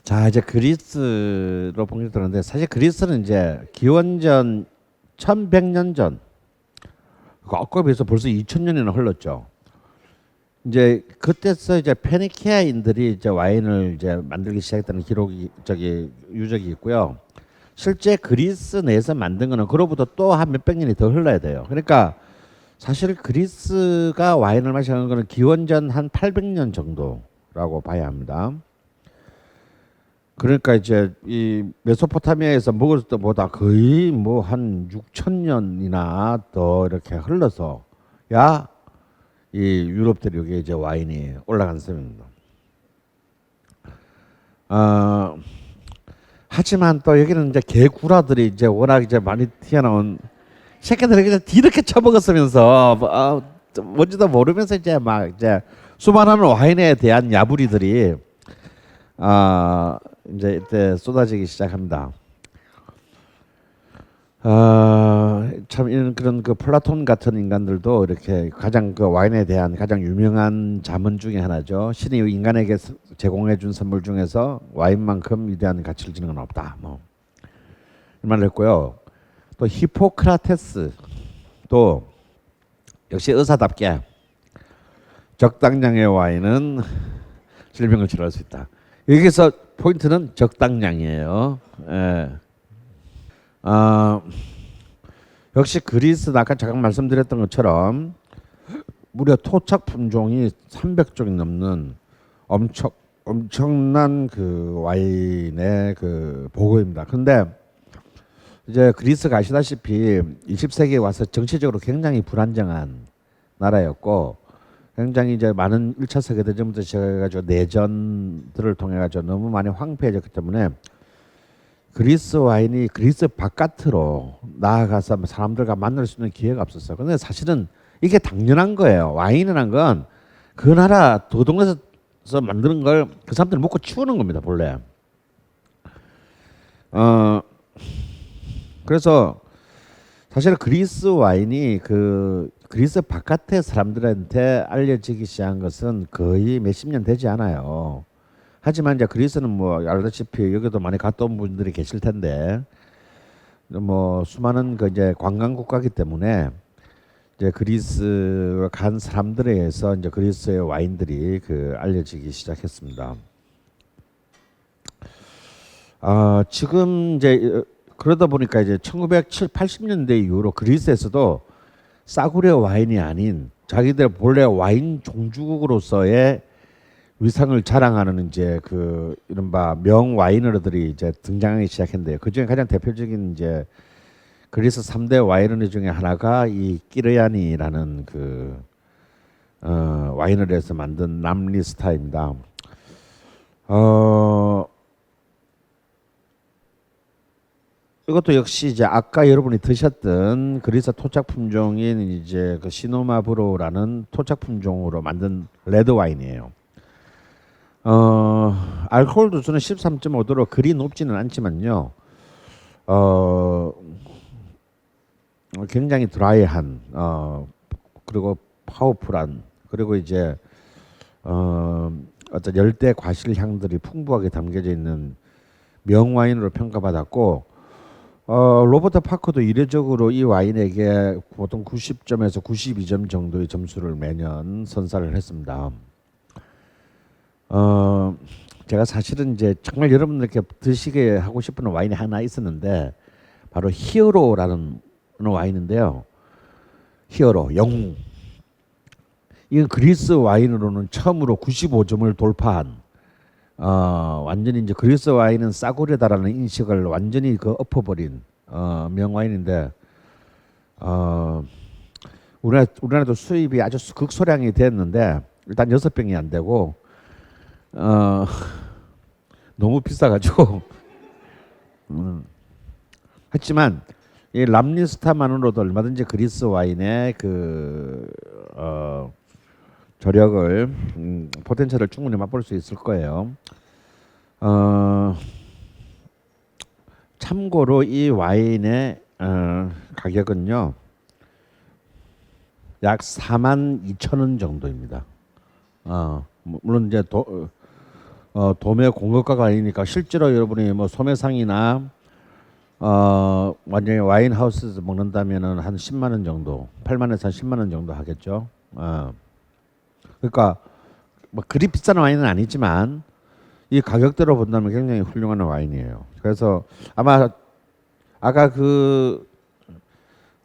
자, 이제 그리스로 본격적으로는데 사실 그리스는 이제 기원전 1100년 전, 아까 비해서 벌써 2000년이나 흘렀죠. 이제 그때서 이제 페니키아인들이 이제 와인을 이제 만들기 시작했다는 기록이 저기 유적이 있고요. 실제 그리스 내에서 만든 거는 그로부터 또 한 몇백 년이 더 흘러야 돼요. 그러니까 사실 그리스가 와인을 마시는 거는 기원전 한 800년 정도라고 봐야 합니다. 그러니까 이제 이 메소포타미아에서 먹을 때보다 거의 뭐 한 6천 년이나 더 이렇게 흘러서 야 이 유럽 대륙에 이제 와인이 올라간 셈입니다. 어, 하지만 또 여기는 이제 개구라들이 이제 워낙 이제 많이 튀어나온 새끼들이 그냥 뒤렇게 처먹었으면서 뭔지도 모르면서 이제 막 이제 수많은 와인에 대한 야부리들이 이제 이때 쏟아지기 시작합니다. 참 이런 그런 그 플라톤 같은 인간들도 이렇게 가장 그 와인에 대한 가장 유명한 자문 중에 하나죠. 신이 인간에게 제공해 준 선물 중에서 와인만큼 위대한 가치를 지는 건 없다. 뭐 이 말을 했고요. 또 히포크라테스도 역시 의사답게 적당량의 와인은 질병을 치료할 수 있다. 여기서 포인트는 적당량이에요. 예. 역시 그리스는 아까 잠깐 말씀드렸던 것처럼 무려 토착 품종이 300종이 넘는 엄청난 그 와인의 그 보고입니다. 근데 이제 그리스가 아시다시피 20세기에 와서 정치적으로 굉장히 불안정한 나라였고 굉장히 이제 많은 1차 세계대전부터 시작해가지고 내전들을 통해가지고 너무 많이 황폐해졌기 때문에 그리스 와인이 그리스 바깥으로 나아가서 사람들과 만날 수 있는 기회가 없었어요. 근데 사실은 이게 당연한 거예요. 와인이란 건 그 나라 도동에서 만드는 걸 그 사람들이 먹고 치우는 겁니다, 본래. 그래서 사실 그리스 와인이 그 그리스 바깥의 사람들한테 알려지기 시작한 것은 거의 몇십 년 되지 않아요. 하지만 이제 그리스는 뭐 알다시피 여기도 많이 갔다 온 분들이 계실 텐데 뭐 수많은 그 이제 관광 국가이기 때문에 이제 그리스 간 사람들에 의해서 이제 그리스의 와인들이 그 알려지기 시작했습니다. 지금 이제 그러다 보니까 이제 1980년대 이후로 그리스에서도 싸구려 와인이 아닌 자기들 본래 와인 종주국으로서의 위상을 자랑하는 이제 그 이른바 명 와이너들이 이제 등장하기 시작했는데요. 그 중에 가장 대표적인 이제 그리스 3대 와이너리 중에 하나가 이 끼르야니라는 그 와이너리에서 만든 람리스타입니다. 이것도 역시 이제 아까 여러분이 드셨던 그리스 토착 품종인 이제 그 시노마브로라는 토착 품종으로 만든 레드 와인이에요. 알코올 도수는 13.5도로 그리 높지는 않지만요. 굉장히 드라이한 그리고 파워풀한 그리고 이제 어떤 열대 과실 향들이 풍부하게 담겨져 있는 명와인으로 평가받았고 로버트 파커도 이례적으로 이 와인에게 보통 90점에서 92점 정도의 점수를 매년 선사를 했습니다. 제가 사실은 이제 정말 여러분들께 드시게 하고 싶은 와인이 하나 있었는데 바로 히어로라는 와인인데요. 히어로 영웅. 이건 그리스 와인으로는 처음으로 95점을 돌파한 완전히 이제 그리스 와인은 싸구려다라는 인식을 완전히 그 엎어버린 명와인인데 우리나라도 수입이 아주 극소량이 됐는데 일단 6병이 안 되고 너무 비싸가지고 하지만 이 람니스타만으로도 얼마든지 그리스 와인의 그 저력을 포텐셜을 충분히 맛볼 수 있을 거예요. 참고로 이 와인의 가격은요 약 42,000원 정도입니다. 물론 이제 도매 공급가가 아니니까 실제로 여러분이 뭐 소매상이나 완전히 와인 하우스에서 먹는다면은 한 10만 원 정도, 8만에서 한 10만 원 정도 하겠죠. 그러니까 뭐 그리 비싼 와인은 아니지만 이 가격대로 본다면 굉장히 훌륭한 와인이에요. 그래서 아마 아까 그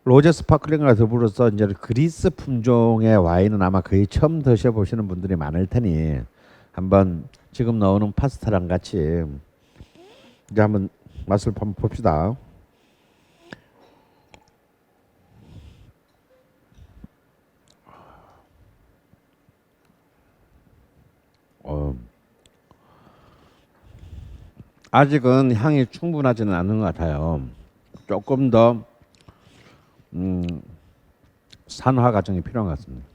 로제 스파클링과 더불어서 이제 그리스 품종의 와인은 아마 거의 처음 드셔보시는 분들이 많을 테니 한번 지금 나오는 파스타랑 같이 이제 한번 맛을 한번 봅시다. 아직은 향이 충분하지는 않은 것 같아요. 조금 더 산화 과정이 필요한 것 같습니다.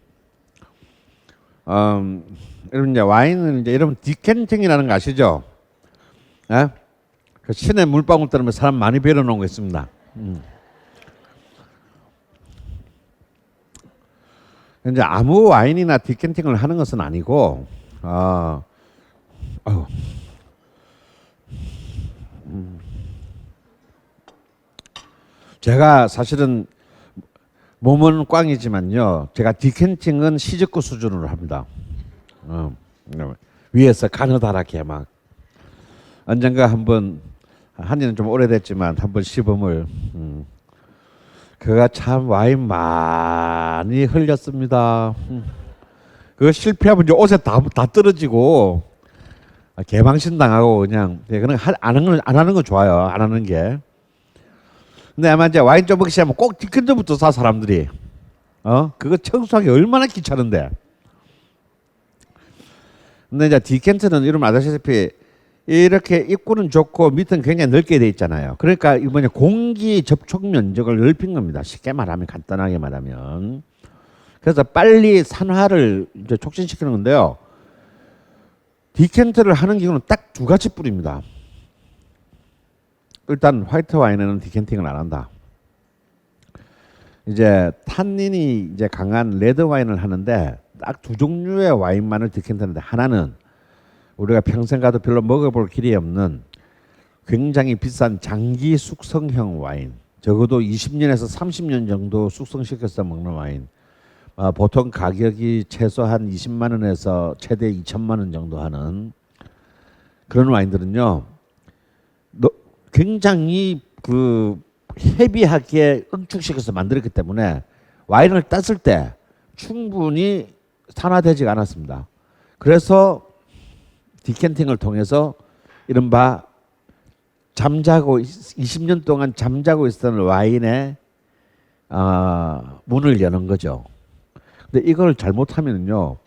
여러분 이제 와인은 이제 여러분 디켄팅이라는 거 아시죠? 예? 그 신의 물방울 때문에 사람 많이 베려놓은 거 있습니다. 이제 아무 와인이나 디켄팅을 하는 것은 아니고, 제가 사실은 몸은 꽝이지만요, 제가 디켄팅은 시즈코 수준으로 합니다. 위에서 가느다랗게 막 언젠가 한번 한지는 좀 오래됐지만 한번 시범을 그가 참 와인 많이 흘렸습니다. 그거 실패하면 이제 옷에 다 떨어지고 개망신 당하고 그냥 그냥 안 하는 거 좋아요. 안 하는 게. 근데 아마 이제 와인 좀 먹기 시작하면 꼭 디켄터부터 사 사람들이. 그거 청소하기 얼마나 귀찮은데. 근데 이제 디켄트는 이러면 아시다시피 이렇게 입구는 좋고 밑은 굉장히 넓게 돼 있잖아요. 그러니까 이번에 공기 접촉 면적을 넓힌 겁니다. 쉽게 말하면, 간단하게 말하면. 그래서 빨리 산화를 이제 촉진시키는 건데요. 디켄트를 하는 경우는 딱 두 가지 뿌립니다. 일단 화이트 와인에는 디켄팅을 안 한다. 이제 탄닌이 이제 강한 레드 와인을 하는데 딱 두 종류의 와인만을 디켄트하는데, 하나는 우리가 평생 가도 별로 먹어볼 길이 없는 굉장히 비싼 장기 숙성형 와인, 적어도 20년에서 30년 정도 숙성시켜서 먹는 와인, 보통 가격이 최소한 20만 원에서 최대 2천만 원 정도 하는 그런 와인들은요, 굉장히 그 헤비하게 응축시켜서 만들었기 때문에 와인을 땄을 때 충분히 산화되지 않았습니다. 그래서 디켄팅을 통해서 이른바 잠자고 20년 동안 잠자고 있었던 와인의 문을 여는 거죠. 근데 이걸 잘못하면요,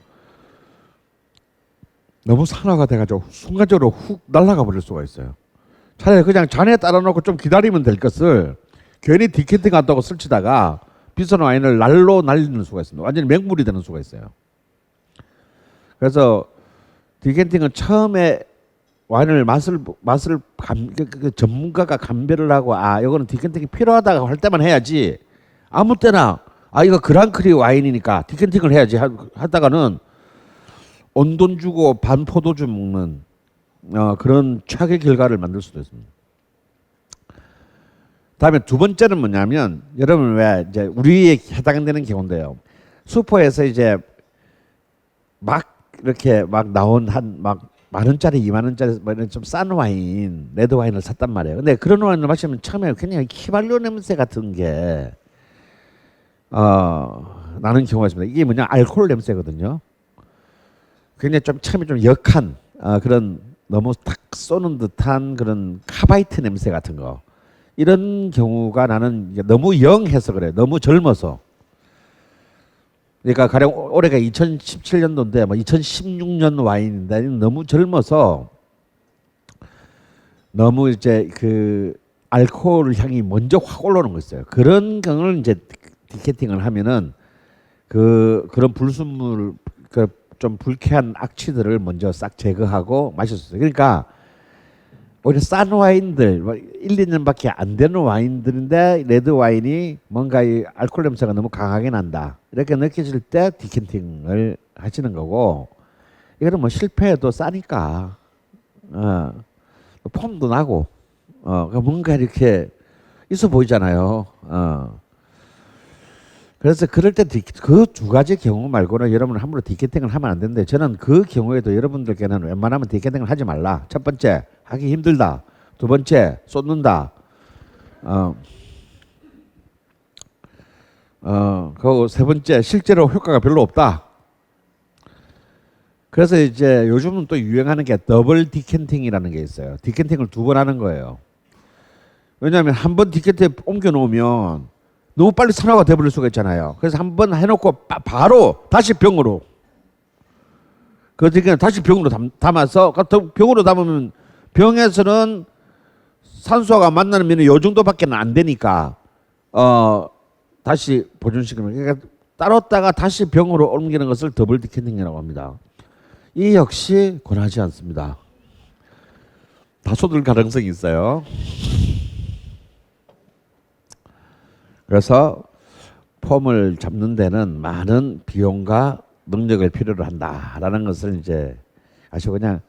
너무 산화가 돼가지고 순간적으로 훅 날아가 버릴 수가 있어요. 차라리 그냥 잔에 따라 놓고 좀 기다리면 될 것을 괜히 디켄팅 한다고 설치다가 비싼 와인을 날로 날리는 수가 있습니다. 완전히 맹물이 되는 수가 있어요. 그래서 디켄팅은 처음에 와인을 그 전문가가 감별을 하고, 이거는 디켄팅이 필요하다고 할 때만 해야지, 아무 때나 이거 그랑크리 와인이니까 디켄팅을 해야지 하다가는 온 돈 주고 반 포도주 먹는 그런 최악의 결과를 만들 수도 있습니다. 다음에 두 번째는 뭐냐면, 여러분 왜 이제 우리에 해당되는 경우인데요. 슈퍼에서 이제 막 이렇게 막 나온 막 10,000원짜리, 20,000원짜리 뭐 이런 좀 싼 와인, 레드 와인을 샀단 말이에요. 근데 그런 와인을 마시면 처음에 그냥 휘발유 냄새 같은 게 나는 경우가 있습니다. 이게 뭐냐, 알코올 냄새거든요. 굉장히 좀 처음에 좀 역한 그런 너무 탁 쏘는 듯한 그런 카바이트 냄새 같은 거, 이런 경우가 나는 너무 영해서 그래. 너무 젊어서. 그러니까 가령 올해가 2017년도인데 뭐 2016년 와인인데 너무 젊어서 너무 이제 그 알코올 향이 먼저 확 올라오는 거 있어요. 그런 경우를 이제 디켄팅을 하면은 그런 불순물, 좀 불쾌한 악취들을 먼저 싹 제거하고 마셨어요. 그러니까 오히려 싼 와인들, 1, 2년밖에 안 되는 와인들인데 레드 와인이 뭔가 이 알코올 냄새가 너무 강하게 난다, 이렇게 느껴질 때 디켄팅을 하시는 거고, 이거는 뭐 실패해도 싸니까 어, 폼도 나고, 뭔가 이렇게 있어 보이잖아요. 그래서 그럴 때 그 두 가지 경우 말고는 여러분은 함부로 디캐팅을 하면 안 되는데 저는 그 경우에도 여러분들께는 웬만하면 디캐팅을 하지 말라. 첫 번째, 하기 힘들다. 두 번째, 쏟는다. 어, 그리고 세 번째, 실제로 효과가 별로 없다. 그래서 이제 요즘은 또 유행하는 게 더블 디캔팅이라는 게 있어요. 디캔팅을 두 번 하는 거예요. 왜냐하면 한 번 디캔팅에 옮겨 놓으면 너무 빨리 산화가 돼버릴 수가 있잖아요. 그래서 한 번 해놓고 바로 다시 병으로. 그러니까 다시 병으로 담아서 병으로 담으면 병에서는 산소가 만나면 요 정도밖에 안 되니까 다시 보존시키면 그러니까 따로다가 다시 병으로 옮기는 것을 더블 디캔팅이라고 합니다. 이 역시 권하지 않습니다. 다소들 가능성이 있어요. 그래서 폼을 잡는 데는 많은 비용과 능력을 필요로 한다라는 것을 이제 아시고 그냥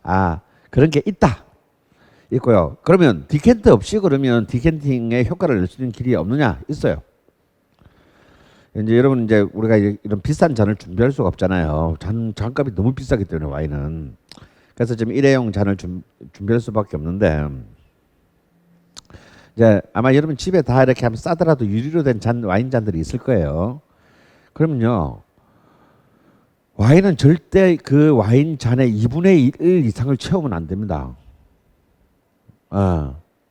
그런 게 있고요. 그러면 디캔트 없이 그러면 디캔팅의 효과를 낼 수 있는 길이 없느냐? 있어요. 이제 여러분 이제 우리가 이런 비싼 잔을 준비할 수가 없잖아요. 잔값이 너무 비싸기 때문에 와인은. 그래서 지금 일회용 잔을 준비할 수밖에 없는데 이제 아마 여러분 집에 다 이렇게 하면 싸더라도 유리로 된 와인 잔들이 있을 거예요. 그러면요. 와인은 절대 그 와인 잔의 2분의 1 이상을 채우면 안 됩니다.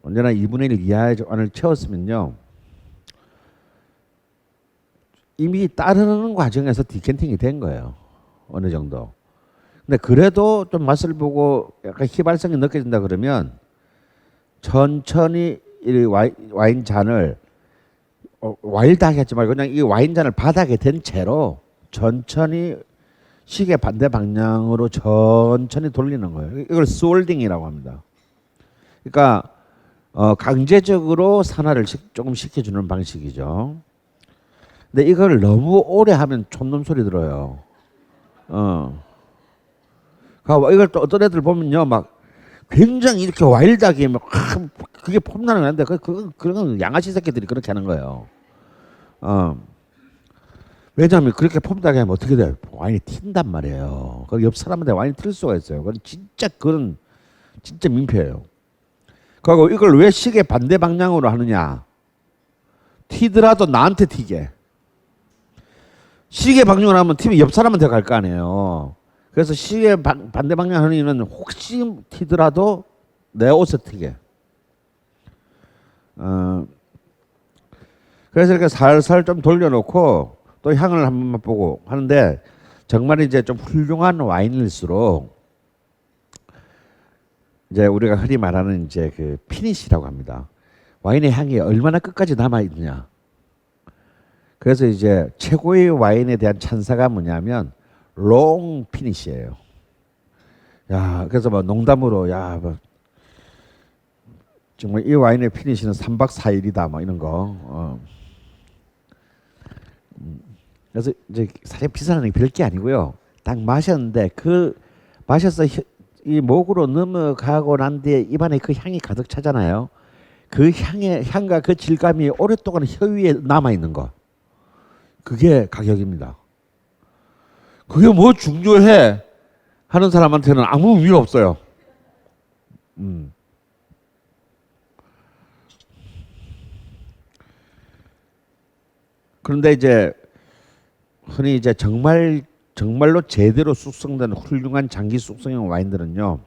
언제나 2분의 1 이하의 잔을 채웠으면요. 이미 따르는 과정에서 디캔팅이 된 거예요. 어느 정도. 근데 그래도 좀 맛을 보고 약간 희발성이 느껴진다 그러면 천천히 이 와인 잔을 와일드하게 하지 말고 그냥 이 와인 잔을 바닥에 댄 채로 천천히 시계 반대 방향으로 천천히 돌리는 거예요. 이걸 스월딩이라고 합니다. 그러니까 강제적으로 산화를 조금 시켜주는 방식이죠. 근데 이걸 너무 오래 하면 촌놈 소리 들어요. 이걸 또 어떤 애들 보면요, 막 굉장히 이렇게 와일드하게 막 그게 폼나는 건데 그건 양아치 새끼들이 그렇게 하는 거예요. 왜냐하면 그렇게 폼나게 하면 어떻게 돼요? 와인이 튄단 말이에요. 그 옆 사람한테 와인이 튈 수가 있어요. 그건 진짜 민폐예요. 그리고 이걸 왜 시계 반대 방향으로 하느냐? 튀더라도 나한테 튀게. 시계 방향으로 하면 튀면 옆 사람한테 갈 거 아니에요. 그래서 시계 반대 방향 하는 이유는 혹시 튀더라도 내 옷에 튀게. 그래서 이렇게 살살 좀 돌려놓고 또 향을 한 번만 보고 하는데 정말 이제 좀 훌륭한 와인일수록 이제 우리가 흔히 말하는 이제 그 피니시라고 합니다. 와인의 향이 얼마나 끝까지 남아 있느냐. 그래서 이제 최고의 와인에 대한 찬사가 뭐냐면 롱 피니시예요. 야, 그래서 뭐 농담으로 뭐 정말 이 와인의 피니시는 3박 4일이다 뭐 이런 거. 그래서 이제 사실 비싼 게 별게 아니고요. 딱 마셨는데 마셔서 이 목으로 넘어가고 난 뒤에 입안에 그 향이 가득 차잖아요. 그 향과 그 질감이 오랫동안 혀 위에 남아 있는 거. 그게 가격입니다. 그게 뭐 중요해 하는 사람한테는 아무 의미가 없어요. 그런데 이제 흔히 이제 정말로 제대로 숙성된 훌륭한 장기 숙성형 와인들은요.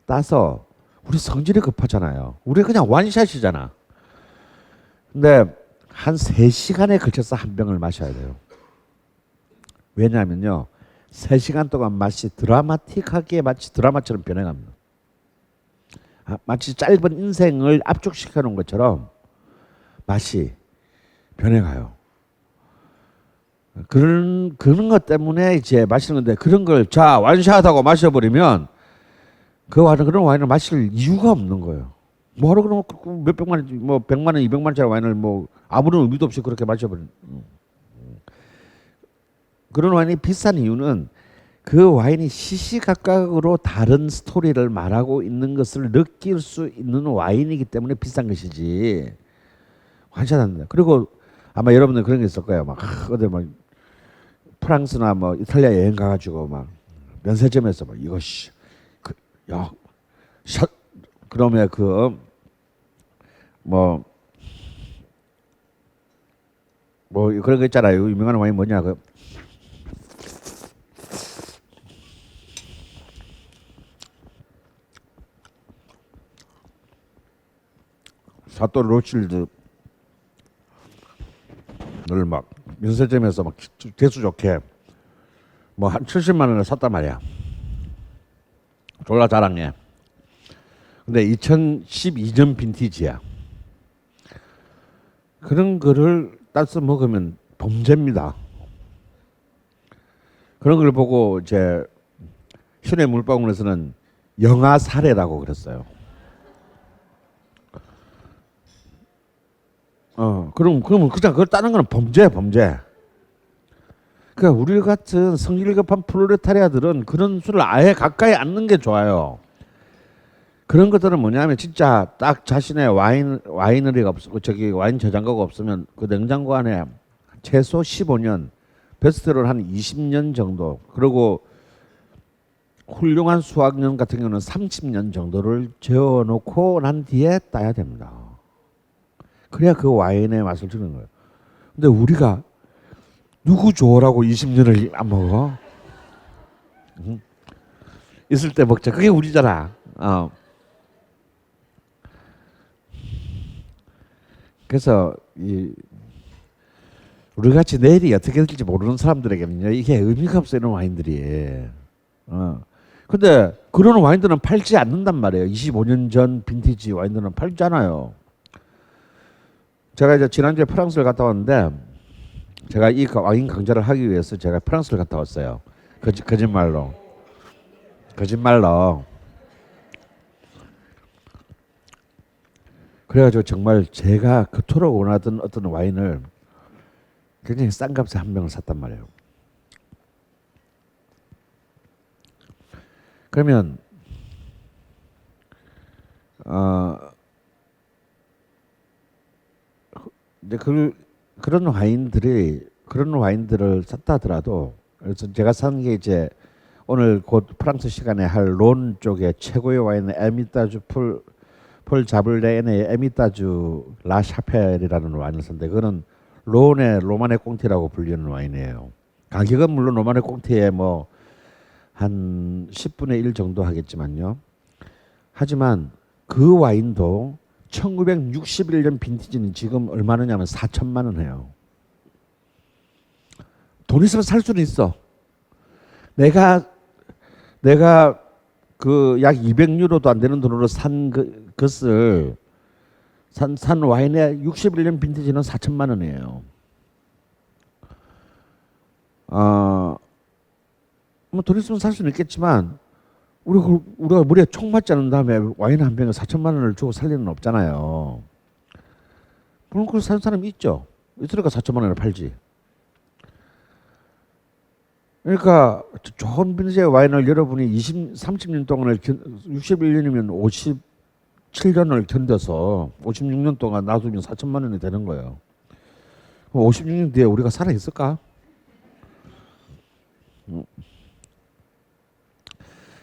따서 우리 성질이 급하잖아요. 우리 그냥 원샷이잖아. 근데 한 3시간에 걸쳐서 한 병을 마셔야 돼요. 왜냐하면요. 3시간 동안 맛이 드라마틱하게 마치 드라마처럼 변해갑니다. 마치 짧은 인생을 압축시켜 놓은 것처럼 맛이 변해가요. 그런 것 때문에 이제 마시는 건데 그런 걸 완샷하고 마셔버리면 그런 와인을 마실 이유가 없는 거예요. 뭐하러 그럼 몇 백만 원, 뭐 100만 원, 200만 원짜리 와인을 뭐 아무런 의미도 없이 그렇게 마셔버리는. 그런 와인이 비싼 이유는 그 와인이 시시각각으로 다른 스토리를 말하고 있는 것을 느낄 수 있는 와인이기 때문에 비싼 것이지 괜찮습니다. 그리고 아마 여러분들 그런 게 있을 거예요. 막 어디 막 프랑스나 뭐 이탈리아 여행 가가지고 막 면세점에서 막 이것이 야 샷 그러면 뭐 그런 거 있잖아요. 유명한 와인 뭐냐 사또 로칠드를 막 면세점에서 막 대수 좋게 뭐 한 70만 원을 샀단 말이야. 졸라 자랑해. 근데 2012년 빈티지야. 그런 거를 따서 먹으면 범죄입니다. 그런 걸 보고 이제 신의 물방울에서는 영아 살해라고 그랬어요. 그러면 그냥 그걸 따는 거는 범죄야, 범죄. 그러니까 우리 같은 성질 급한 프롤레타리아들은 그런 술을 아예 가까이 앉는 게 좋아요. 그런 것들은 뭐냐면 진짜 딱 자신의 와이너리가 없고 저기 와인 저장고가 없으면 그 냉장고 안에 최소 15년, 베스트를 한 20년 정도, 그리고 훌륭한 수확년 같은 경우는 30년 정도를 재워놓고 난 뒤에 따야 됩니다. 그래야 그 와인의 맛을 주는 거예요. 근데 우리가 누구 좋으라고 20년을 안 먹어? 있을 때 먹자. 그게 우리잖아. 그래서 우리 같이 내일이 어떻게 될지 모르는 사람들에게는요, 이게 의미가 없어요, 이런 와인들이. 근데 그런 와인들은 팔지 않는단 말이에요. 25년 전 빈티지 와인들은 팔잖아요. 제가 이제 지난주에 프랑스를 갔다 왔는데, 제가 이 와인 강좌를 하기 위해서 제가 프랑스를 갔다 왔어요. 거짓말로. 그래가지고 정말 제가 그토록 원하던 어떤 와인을 굉장히 싼 값에 한 병을 샀단 말이에요. 그러면 이제 그런 와인들을 샀다 하더라도, 그래서 제가 산 게 이제 오늘 곧 프랑스 시간에 할 론 쪽에 최고의 와인은 에미타주 폴 자블레의 에미타주 라 샤펠이라는 와인을 샀는데, 그거는 론의 로마네 꽁티라고 불리는 와인이에요. 가격은 물론 로마네 꽁티에 뭐 한 10분의 1 정도 하겠지만요. 하지만 그 와인도 1961년 빈티지는 지금 얼마냐면 4천만 원 해요. 돈 있으면 살 수는 있어. 내가 그 약 200유로도 안 되는 돈으로 산 것을 산 와인의 61년 빈티지는 4천만 원이에요. 뭐 돈 있으면 살 수는 있겠지만 우리가 머리에 총 맞지 않은 다음에 와인 한 병에 4천만 원을 주고 살 리는 없잖아요. 물론 그걸 사는 사람이 있죠. 있으니까 4천만 원을 팔지. 그러니까 좋은 빈티지의 와인을 여러분이 30년 동안을 61년이면 57년을 견뎌서 56년 동안 놔두면 4천만 원이 되는 거예요. 56년 뒤에 우리가 살아 있을까?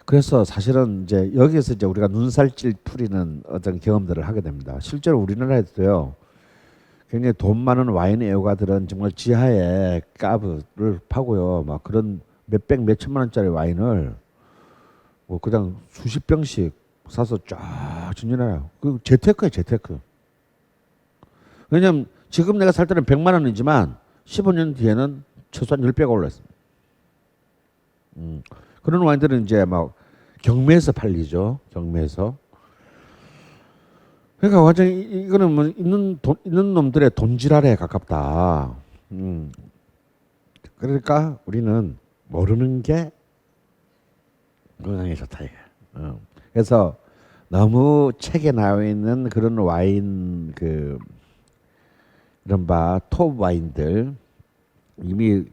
그래서 사실은 이제 여기에서 이제 우리가 눈살찔 풀이는 어떤 경험들을 하게 됩니다. 실제로 우리나라에도요, 굉장히 돈 많은 와인 애호가들은 정말 지하에 까브를 파고요, 막 그런 몇백 몇천만 원짜리 와인을 뭐 그냥 수십 병씩 사서 쫙 진열해요. 그 재테크예요, 재테크. 왜냐면 지금 내가 살 때는 100만 원이지만 15년 뒤에는 최소한 10배가 올랐습니다. 그런 와인들은 이제 막 경매에서 팔리죠. 경매에서. 그러니까 완전히 이거는 뭐 있는 놈들의 돈지랄에 가깝다. 그러니까 우리는 모르는 게 건강에 좋다 이게. 그래서 너무 책에 나와 있는 그런 와인 이른바 톱 와인들, 이미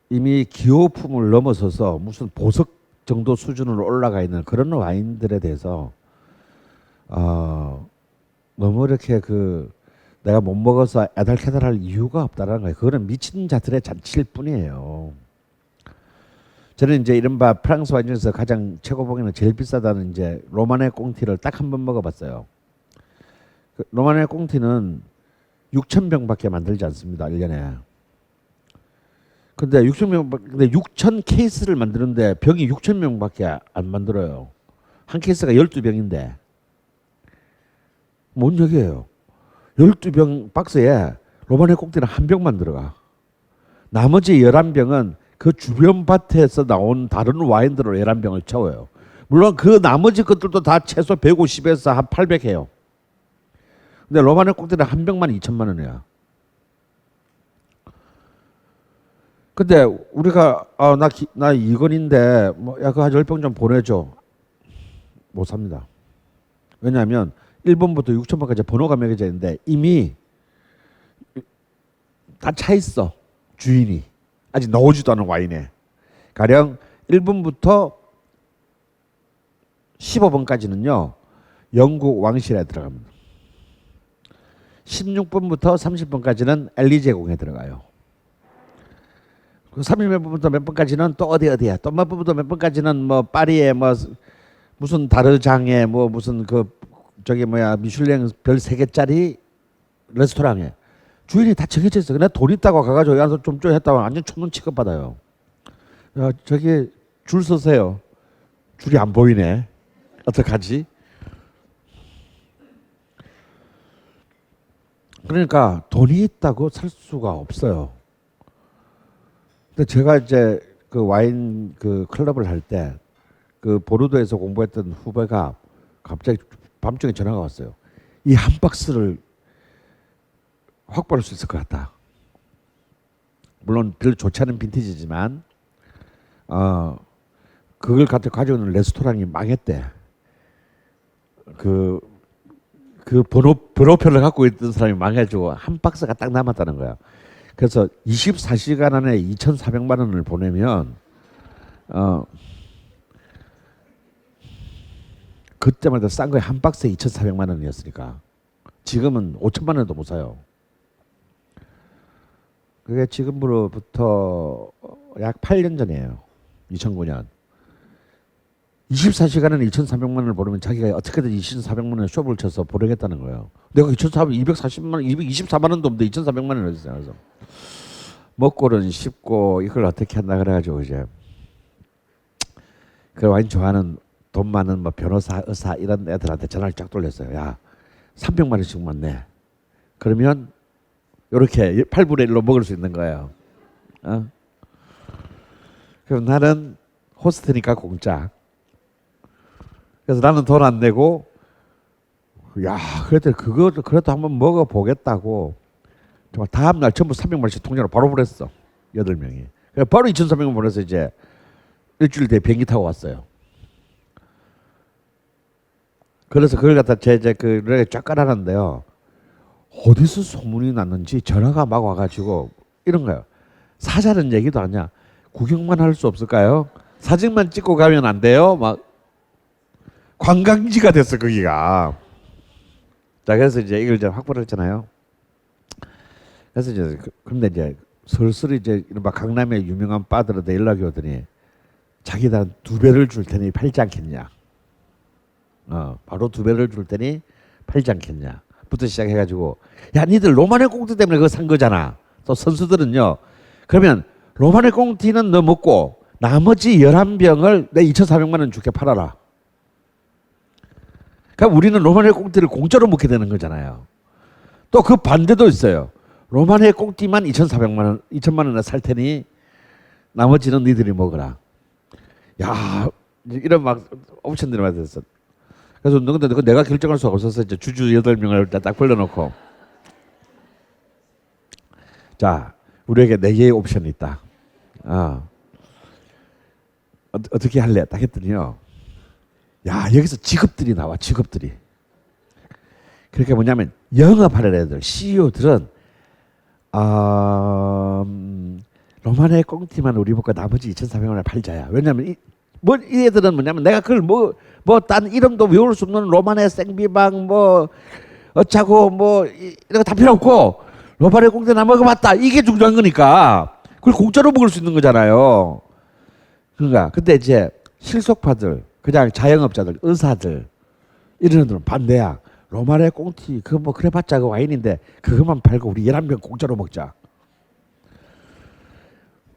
이미 기호품을 넘어서서 무슨 보석 정도 수준으로 올라가 있는 그런 와인들에 대해서 너무 이렇게 내가 못 먹어서 애달캐달할 이유가 없다라는 거예요. 그거는 미친 자들의 잔치일 뿐이에요. 저는 이제 이른바 프랑스 와인 중에서 가장 최고봉에는 제일 비싸다는 이제 로마네 꽁티를 딱 한 번 먹어봤어요. 로마네 꽁티는 6,000병밖에 만들지 않습니다. 1년에. 근데 6,000 케이스를 만드는데 병이 6,000명밖에 안 만들어요. 한 케이스가 12병인데. 뭔 얘기예요? 12병 박스에 로마네 꽁티는 한 병만 들어가. 나머지 11병은 그 주변 밭에서 나온 다른 와인들로 11병을 채워요. 물론 그 나머지 것들도 다 최소 150에서 한 800 해요. 근데 로마네 꽁티는 한 병만 2천만 원이야. 근데 우리가 나 이건인데 야 그거 한 10병 좀 보내줘. 못 삽니다. 왜냐하면 1번부터 6천번까지 번호가 매겨져 있는데 이미 다 차 있어. 주인이. 아직 나오지도 않은 와인에. 가령 1번부터 15번까지는요. 영국 왕실에 들어갑니다. 16번부터 30번까지는 엘리제 공에 들어가요. 30몇 번부터 몇 번까지는 또 어디야. 또 몇 번부터 몇 번까지는 뭐 파리에 뭐 무슨 다르장에 뭐 무슨 미슐랭 별 3개짜리 레스토랑에 주인이 다 정해져 있어. 그냥 돈 있다고 가가지고 여기서 좀 했다고 완전 촌놈 취급받아요. 야 저기 줄 서세요. 줄이 안 보이네. 어떡하지? 그러니까 돈이 있다고 살 수가 없어요. 근데 제가 이제 그 와인 그 클럽을 할 때 그 보르도에서 공부했던 후배가 갑자기 밤중에 전화가 왔어요. 이 한 박스를 확보할 수 있을 것 같다. 물론 별로 좋지 않은 빈티지지만 그걸 가지고 있는 레스토랑이 망했대. 그 번호표를 갖고 있던 사람이 망해지고 한 박스가 딱 남았다는 거야. 그래서 24시간 안에 2,400만 원을 보내면 그때마다 싼 거에 한 박스에 2,400만 원이었으니까 지금은 5천만 원도 못 사요. 그게 지금으로부터 약 8년 전이에요. 2009년. 24시간에 2,400만 원을 벌으면 자기가 어떻게든 2,400만 원에 쇼를 쳐서 보내겠다는 거예요. 내가 240만 원, 224만 원도 없는데 2,400만 원을 했어요. 그래서 먹고는 싶고 이걸 어떻게 한다 그래가지고 이제 그 와인 좋아하는 돈 많은 뭐 변호사, 의사 이런 애들한테 전화를 쫙 돌렸어요. 야, 300만 원씩만 내. 그러면 이렇게 8분의 1로 먹을 수 있는 거예요. 그럼 나는 호스트니까 공짜. 그래서 나는 돈 안 내고 야, 그래도 한번 먹어보겠다고 정말 다음날 전부 300만원씩 통장으로 바로 보냈어. 8명이. 그래서 바로 2,400만 보내서 이제 일주일 뒤에 비행기 타고 왔어요. 그래서 그걸 갖다 노래에 쫙 깔아놨는데요. 어디서 소문이 났는지 전화가 막 와가지고 이런 거예요. 사자는 얘기도 아니야. 구경만 할 수 없을까요? 사진만 찍고 가면 안 돼요? 막 관광지가 됐어 거기가. 자 그래서 이제 이걸 이제 확보를 했잖아요. 그래서 이제 근데 이제 슬슬 이제 이른바 강남의 유명한 바들한테 연락이 오더니 자기들한 2배를 줄 테니 팔지 않겠냐. 바로 2배를 줄 테니 팔지 않겠냐. 부터 시작해가지고 야 니들 로마네 꽁티 때문에 그거 산 거잖아. 또 선수들은요. 그러면 로마네 꽁티는 너 먹고 나머지 11병을 내 2,400만 원 줄게 팔아라. 그러니까 우리는 로마네 꽁티를 공짜로 먹게 되는 거잖아요. 또 그 반대도 있어요. 로마네 꽁티만 2,400만 원, 2천만 원에 살 테니 나머지는 니들이 먹어라. 야, 이런 막 옵션들이 많이 됐어. 그래서 근데 내가 결정할 수가 없어서 이제 주주 8명을 딱 불러놓고 자, 우리에게 4개의 옵션이 있다. 어떻게 할래? 딱 했더니요. 야, 여기서 직업들이 나와, 직업들이. 그러니까 뭐냐면 영업하는 애들, CEO들은 로마네 로마네 꽁티만 우리 먹고 나머지 2,400원에 팔자야. 왜냐면 이 애들은 뭐냐면 내가 그걸 딴 이름도 외울 수 없는 로마네 생비방 어차고 이런 거 다 필요 없고 로마네 꽁티 나 먹어봤다. 이게 중요한 거니까 그걸 공짜로 먹을 수 있는 거잖아요. 그러니까 근데 이제 실속파들, 그냥 자영업자들, 의사들 이런 애들은 반대야. 로마네 꽁티 그거 그래봤자 그 와인인데 그것만 팔고 우리 11병 공짜로 먹자.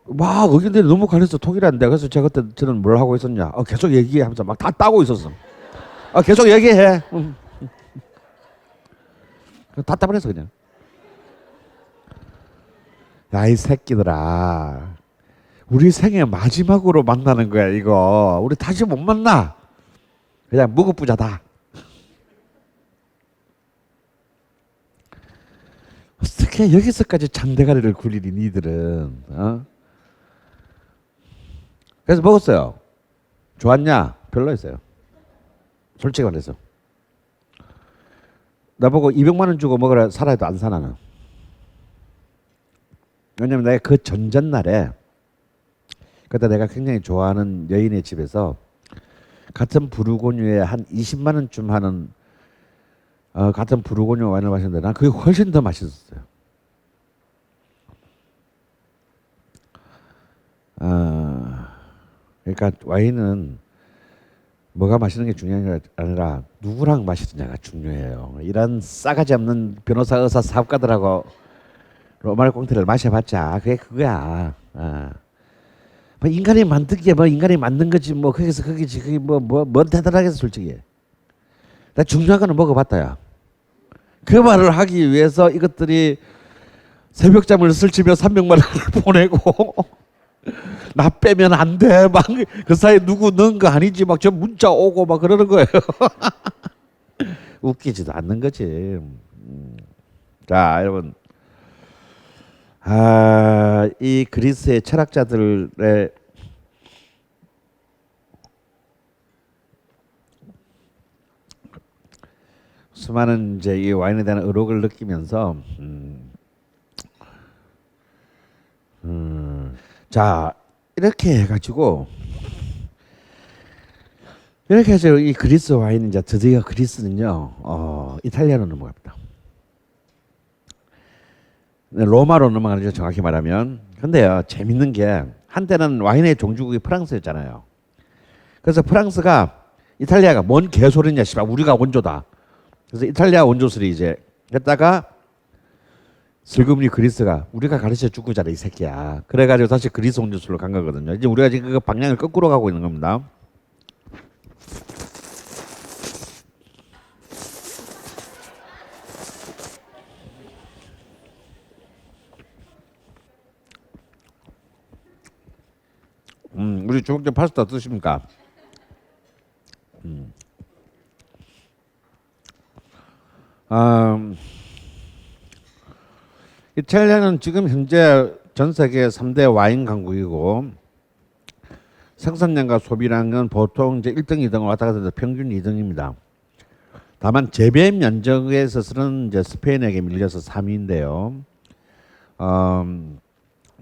막 의견들이 너무 갈려서 통일한데 그래서 제가 그때 저는 뭘 하고 있었냐? 계속 얘기하면서 막 다 따고 있었어. 계속 얘기해. 답답해서 그냥. 야, 이 새끼들아. 우리 생애 마지막으로 만나는 거야, 이거. 우리 다시 못 만나. 그냥 무급부자다. 어떻게 여기서까지 잔대가리를 굴리니, 니들은. 그래서 먹었어요. 좋았냐? 별로였어요. 솔직히 말해서. 나보고 200만 원 주고 먹으라 살아도 안 사, 나는. 왜냐면 내가 그 전전날에 그때 내가 굉장히 좋아하는 여인의 집에서 같은 부르고뉴에 한 20만 원쯤 하는 같은 부르고뉴 와인을 마셨는데 난 그게 훨씬 더 맛있었어요. 그러니까 와인은 뭐가 마시는 게 중요한 게 아니라 누구랑 마시느냐가 중요해요. 이런 싸가지 없는 변호사, 의사, 사업가들하고 로마네 꽁티를 마셔봤자 그게 그거야. 인간이 만든 게 인간이 만든 거지 거기서 거기지 그게 뭔 대단하겠어 솔직히. 나 중요한 거는 먹어봤다야. 그 말을 하기 위해서 이것들이 새벽잠을 설치며 300만 원을 보내고 나 빼면 안 돼. 막 그 사이에 누구 넣은 거 아니지. 막 저 문자 오고 막 그러는 거예요. 웃기지도 않는 거지. 자, 여러분. 이 그리스의 철학자들의 수많은 이제 이 와인에 대한 의록을 느끼면서 자, 이렇게 해가지고 이렇게 해서 이 그리스 와인 이제 드디어 그리스는요 이탈리아로 넘어갑니다. 로마로 넘어가죠 정확히 말하면. 근데요 재밌는 게 한때는 와인의 종주국이 프랑스였잖아요. 그래서 프랑스가 이탈리아가 뭔 개소리냐 씨발 우리가 원조다. 그래서 이탈리아 원조술이 이제 했다가 슬그머니 그리스가 우리가 가르쳐 주고 자라 이 새끼야. 그래가지고 다시 그리스 원조술로 간 거거든요. 이제 우리가 지금 그 방향을 거꾸로 가고 있는 겁니다. 우리 중국집 파스타 드십니까? 이탈리아는 지금 현재 전 세계 3대 와인 강국이고 생산량과 소비량은 보통 이제 1등, 2등을 왔다 갔다 해서 평균 2등입니다. 다만 재배 면적에 있어서는 이제 스페인에게 밀려서 3위인데요.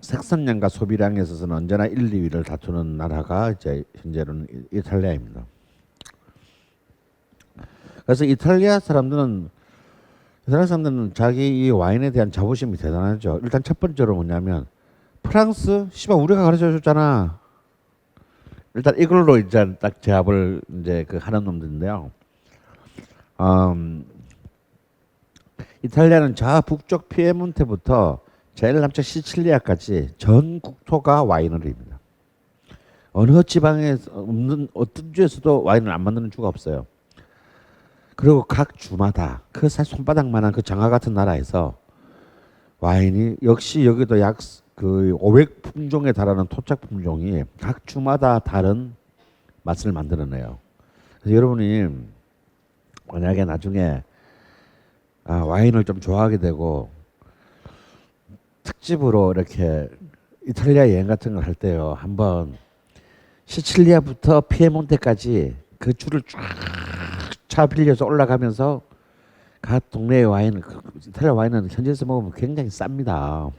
생산량과 소비량에 있어서는 언제나 1, 2위를 다투는 나라가 이제 현재는 이탈리아입니다. 그래서 이탈리아 사람들은 자기 이 와인에 대한 자부심이 대단하죠. 일단 첫 번째로 뭐냐면 프랑스 씨발 우리가 가르쳐 줬잖아. 일단 이걸로 이제 딱 제압을 이제 그 하는 놈들인데요. 이탈리아는 북쪽 피에몬테부터 제일 남쪽 시칠리아까지 전 국토가 와이너리입니다. 어느 지방에 없는 어떤 주에서도 와인을 안 만드는 주가 없어요. 그리고 각 주마다 그 손바닥만한 그 장화 같은 나라에서 와인이 역시 여기도 약 그 500품종에 달하는 토착 품종이 각 주마다 다른 맛을 만들어내요. 그래서 여러분이 만약에 나중에 와인을 좀 좋아하게 되고 특집으로 이렇게 이탈리아 여행 같은 걸 할 때요, 한번 시칠리아부터 피에몬테까지 그 줄을 쫙 차 빌려서 올라가면서 각 동네의 와인, 이탈리아 와인은 현지에서 먹으면 굉장히 쌉니다.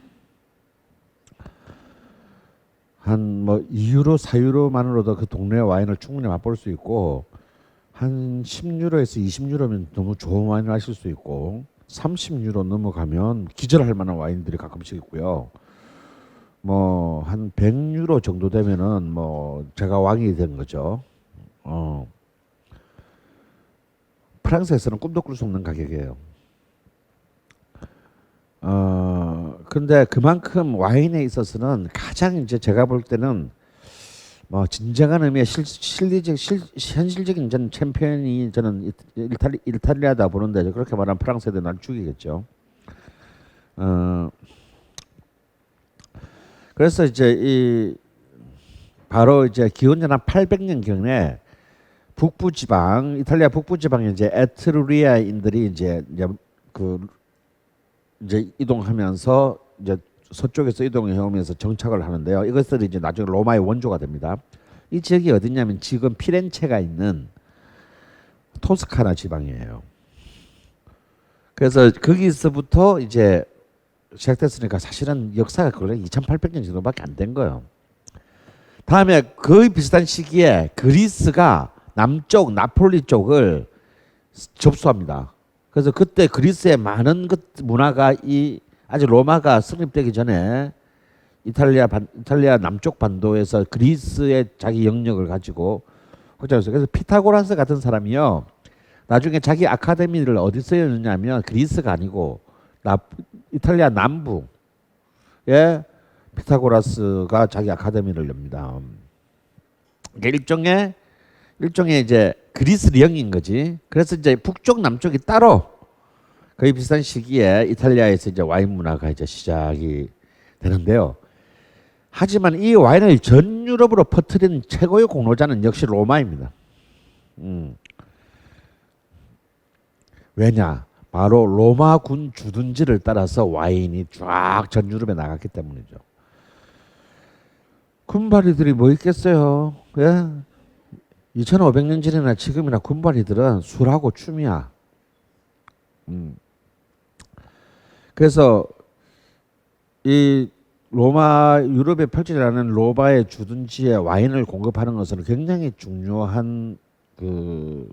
한 뭐 2유로, 4유로만으로도 그 동네 와인을 충분히 맛볼 수 있고 한 10유로에서 20유로면 너무 좋은 와인을 하실 수 있고 30유로 넘어가면 기절할 만한 와인들이 가끔씩 있고요. 뭐 한 100유로 정도 되면은 뭐 제가 왕이 된 거죠. 어. 프랑스에서는 꿈도 꿀 수 없는 가격이에요. 근데 그만큼 와인에 있어서는 가장 이제 제가 볼 때는 뭐 진정한 의미의 현실적인 전 챔피언이 저는 이탈리아다 보는데 그렇게 말하면 프랑스에 대한 날 죽이겠죠. 어, 그래서 이제 이 바로 이제 기원전 한 800년경에 북부지방 이탈리아 북부지방에 이제 에트루리아인들이 그 이제 이동하면서 이제 서쪽에서 이동해 오면서 정착을 하는데요. 이것들이 이제 나중에 로마의 원조가 됩니다. 이 지역이 어디냐면 지금 피렌체가 있는 토스카나 지방이에요. 그래서 거기서부터 이제 시작됐으니까 사실은 역사가 그래 2,800년 정도밖에 안 된 거예요. 다음에 거의 비슷한 시기에 그리스가 남쪽 나폴리 쪽을 접수합니다. 그래서 그때 그리스의 많은 문화가 아직 로마가 성립되기 전에 이탈리아 남쪽 반도에서 그리스의 자기 영역을 가지고 확장했어요. 그래서 피타고라스 같은 사람이요. 나중에 자기 아카데미를 어디서 열느냐면 그리스가 아니고 이탈리아 남부에 피타고라스가 자기 아카데미를 엽니다. 일종의 이제 그리스령인 거지. 그래서 이제 북쪽 남쪽이 따로 거의 비슷한 시기에 이탈리아에서 이제 와인 문화가 이제 시작이 되는데요. 하지만 이 와인을 전 유럽으로 퍼뜨린 최고의 공로자는 역시 로마입니다. 왜냐? 바로 로마군 주둔지를 따라서 와인이 쫙 전 유럽에 나갔기 때문이죠. 군발이들이 뭐 있겠어요? 예? 2500년 전이나 지금이나 군발이들은 술하고 춤이야. 그래서 이 유럽에 펼쳐지는 로마의 주둔지에 와인을 공급하는 것은 굉장히 중요한 그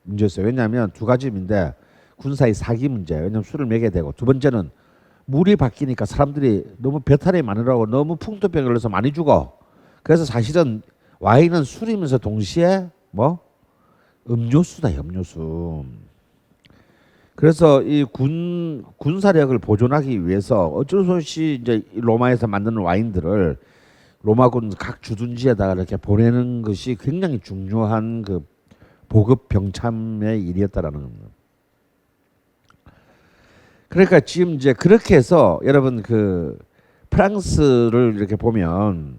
문제였어요. 왜냐하면 두 가지인데 군사의 사기 문제. 왜냐하면 술을 먹게 되고 두 번째는 물이 바뀌니까 사람들이 너무 배탈이 많으라고 너무 풍토병에 걸려서 많이 죽어. 그래서 사실은 와인은 술이면서 동시에 뭐 음료수다, 음료수. 그래서 이 군사력을 보존하기 위해서 어쩔 수 없이 이제 로마에서 만드는 와인들을 로마군 각 주둔지에다가 이렇게 보내는 것이 굉장히 중요한 그 보급 병참의 일이었다라는 겁니다. 그러니까 지금 이제 그렇게 해서 여러분 그 프랑스를 이렇게 보면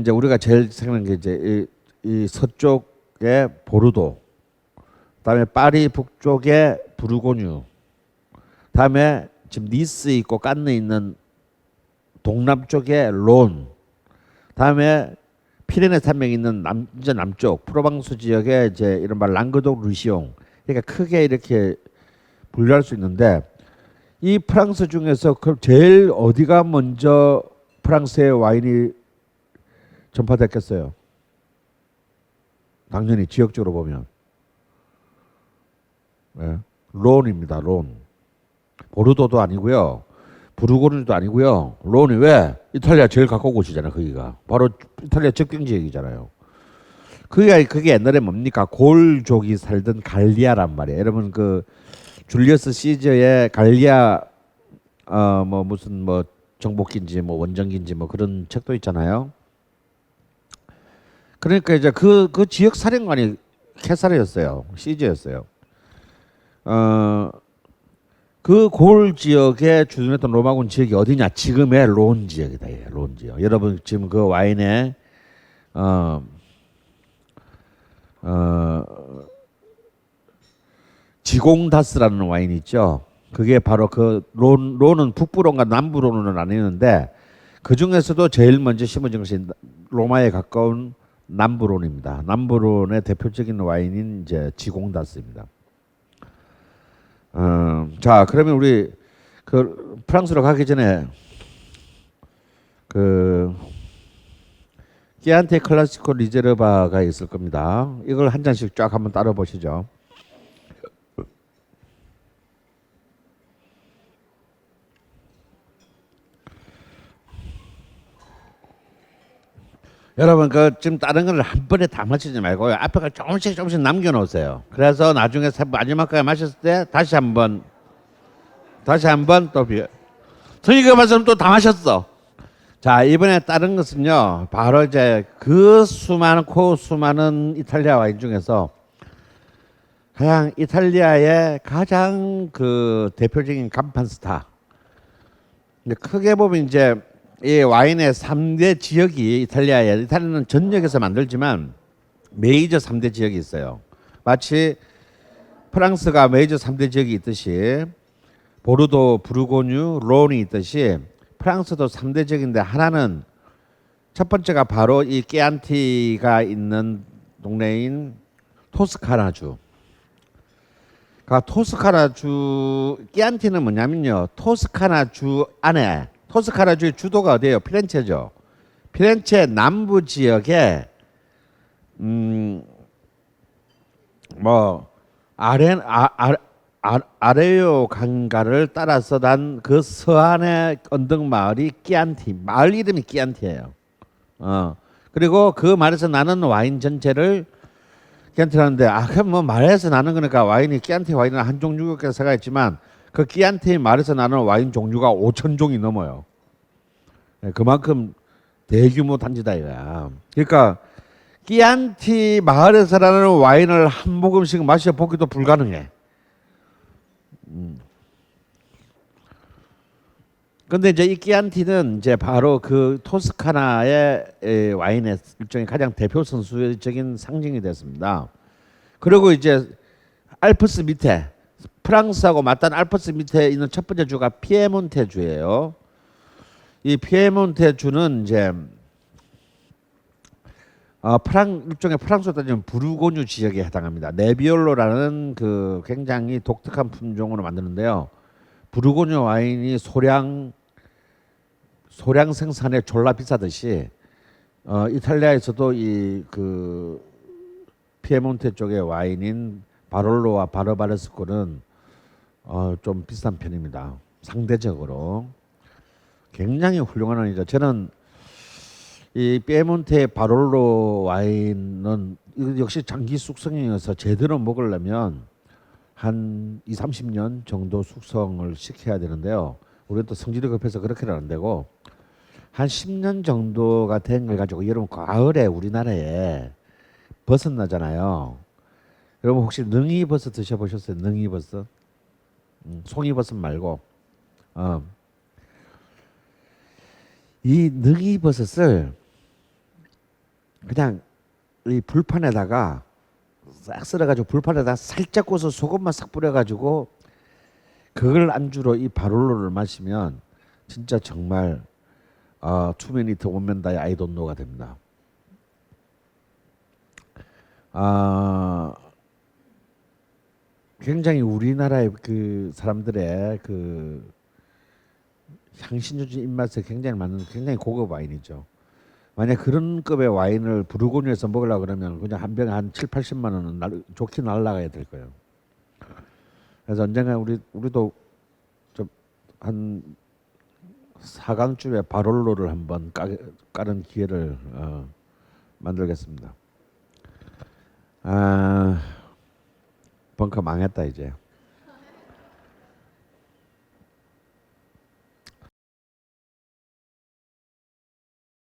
이제 우리가 제일 생각나는 게 이제 이 서쪽에 보르도, 그다음에 파리 북쪽에 부르고뉴, 다음에 지금 니스 있고 깐느 있는 동남쪽에 론, 다음에 피레네 산맥 있는 이제 남쪽 프로방스 지역에 이제 이른바 랑그독 루시옹. 그러니까 크게 이렇게 분류할 수 있는데 이 프랑스 중에서 그 제일 어디가 먼저 프랑스의 와인이 전파됐겠어요? 당연히 지역적으로 보면 네. 론입니다. 론. 보르도도 아니고요. 부르고뉴도 아니고요. 론이 왜? 이탈리아 제일 가까운 곳이잖아요. 거기가. 바로 이탈리아 접경 지역이잖아요. 그게 옛날에 뭡니까? 골족이 살던 갈리아란 말이에요. 여러분 그 줄리어스 시저의 갈리아 뭐 무슨 뭐 정복기인지 뭐 원정기인지 뭐 그런 책도 있잖아요. 그러니까 이제 그 지역 사령관이 캐사르였어요. 시저였어요. 그 골 지역에 주둔했던 로마군 지역이 어디냐? 지금의 론 지역이다. 예, 론 지역. 여러분 지금 그 와인에 지공다스라는 와인이 있죠. 그게 바로 그 론은 북부론과 남부론은 나뉘는데 그 중에서도 제일 먼저 심어진 것이 로마에 가까운 남부론입니다. 남부론의 대표적인 와인인 이제 지공다스입니다. 자, 그러면 우리 그 프랑스로 가기 전에 그 끼안티 클라시코 리제르바가 있을 겁니다. 이걸 한 잔씩 쫙 한번 따라 보시죠. 여러분 그 지금 다른 걸 한 번에 다 마시지 말고요. 앞에 걸 조금씩 남겨놓으세요. 그래서 나중에 마지막까지 마셨을 때 다시 한번 또 비워. 저희가 마시면 또 다 마셨어. 자, 이번에 다른 것은요. 바로 이제 그 수많은 이탈리아 와인 중에서 그냥 이탈리아의 가장 그 대표적인 간판 스타. 근데 크게 보면 이제 이 와인의 3대 지역이 이탈리아는 전역에서 만들지만 메이저 3대 지역이 있어요. 마치 프랑스가 메이저 3대 지역이 있듯이 보르도, 부르고뉴, 론이 있듯이 프랑스도 3대 지역인데 하나는 첫 번째가 바로 이 끼안티가 있는 동네인 토스카나주. 그러니까 토스카나주 끼안티는 뭐냐면요. 토스카나주 안에 토스카나주의 주도가 어디예요? 피렌체죠. 피렌체 남부 지역에 뭐 아레요 강가를 따라서 난 그 서안의 언덕 마을이 끼안티. 마을 이름이 끼안티예요. 그리고 그 말에서 나는 와인 전체를 끼안티라는데 그럼 뭐 말에서 나는 거니까 와인이 끼안티 와인은 한 종류가 생각했지만 그 끼안티 말에서 나는 와인 종류가 5천 종이 넘어요. 그만큼 대규모 단지다 이거야. 그러니까 끼안티 마을에서 나는 와인을 한 모금씩 마셔보기도 불가능해. 근데 이제 이 끼안티는 이제 바로 그 토스카나의 와인의 일종의 가장 대표 선수적인 상징이 됐습니다. 그리고 이제 알프스 밑에 프랑스하고 맞닿은 알프스 밑에 있는 첫 번째 주가 피에몬테 주예요. 이 피에몬테 주는 이제 일종의 프랑스로 따지면 부르고뉴 지역에 해당합니다. 네비올로라는 그 굉장히 독특한 품종으로 만드는데요. 부르고뉴 와인이 소량 생산에 졸라 비싸듯이 이탈리아에서도 이 그 피에몬테 쪽의 와인인 바롤로와 바르바레스코는 좀 비싼 편입니다. 상대적으로 굉장히 훌륭한 와인이죠. 저는 이 피에몬테 바롤로 와인은 역시 장기 숙성이어서 제대로 먹으려면 한 2, 30년 정도 숙성을 시켜야 되는데요. 우리는 또 성질이 급해서 그렇게는 안 되고 한 10년 정도가 된 걸 가지고 여러분 가을에 우리나라에 버섯 나잖아요. 여러분 혹시 능이버섯 드셔보셨어요? 능이버섯? 송이버섯 말고 이 능이버섯을 그냥 이 불판에다가 싹 썰어가지고 불판에다 살짝 구워서 소금만 싹 뿌려가지고 그걸 안주로 이 바롤로를 마시면 진짜 정말 투미니트 원맨다이 아이돈노가 됩니다. 굉장히 우리나라의 그 사람들의 그 향신료적인 입맛에 굉장히 맞는 굉장히 고급 와인이죠. 만약 그런 급의 와인을 부르고뉴에서 먹으려고 그러면 그냥 한 병에 한 7, 80만 원은 좋게 날라가야 될 거예요. 그래서 언젠가 우리도 한 4강쯤에 바롤로를 한번 까는 기회를 만들겠습니다. 벙커 망했다 이제.